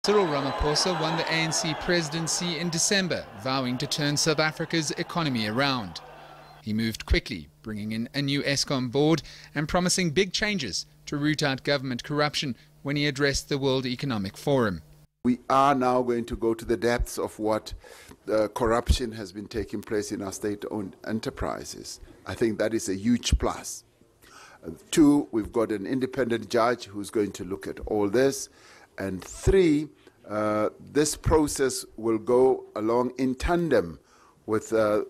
Cyril Ramaphosa won the ANC presidency in December, vowing to turn South Africa's economy around. He moved quickly, bringing in a new Eskom board and promising big changes to root out government corruption when he addressed the World Economic Forum. We are now going to go to the depths of what corruption has been taking place in our state-owned enterprises. I think that is a huge plus. Two, we've got an independent judge who's going to look at all this. And three, this process will go along in tandem with the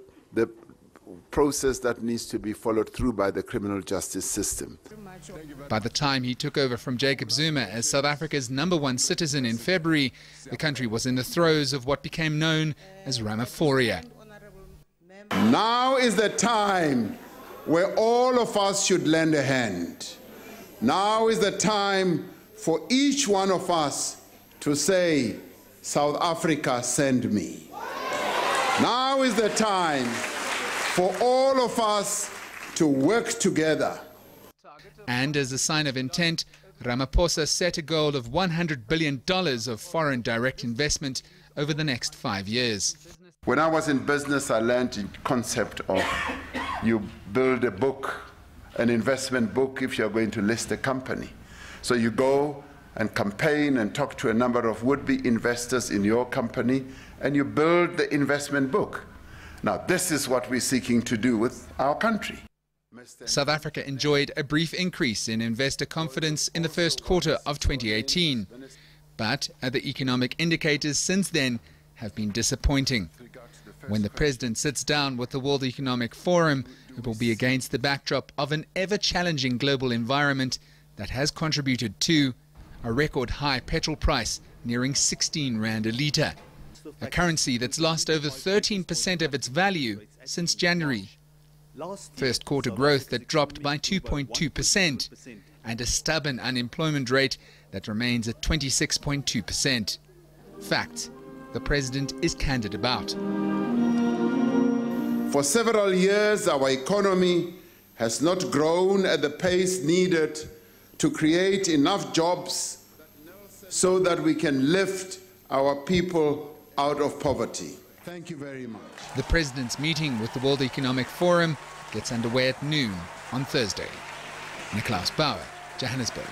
process that needs to be followed through by the criminal justice system. By the time he took over from Jacob Zuma as South Africa's #1 citizen in February, the country was in the throes of what became known as Ramaphoria. Now is the time where all of us should lend a hand. Now is the time for each one of us to say, South Africa, send me. Now is the time for all of us to work together. And as a sign of intent, Ramaphosa set a goal of $100 billion of foreign direct investment over the next 5 years. When I was in business, I learned the concept of you build a book, an investment book, if you're going to list a company. So you go and campaign and talk to a number of would-be investors in your company, and you build the investment book. Now, this is what we're seeking to do with our country. South Africa enjoyed a brief increase in investor confidence in the first quarter of 2018. But the economic indicators since then have been disappointing. When the president sits down with the World Economic Forum, it will be against the backdrop of an ever-challenging global environment that has contributed to a record high petrol price nearing 16 rand a litre, a currency that's lost over 13% of its value since January, first quarter growth that dropped by 2.2%, and a stubborn unemployment rate that remains at 26.2%. Facts the president is candid about. For several years, our economy has not grown at the pace needed to create enough jobs so that we can lift our people out of poverty. Thank you very much. The president's meeting with the World Economic Forum gets underway at noon on Thursday. Nickolaus Bauer, Johannesburg.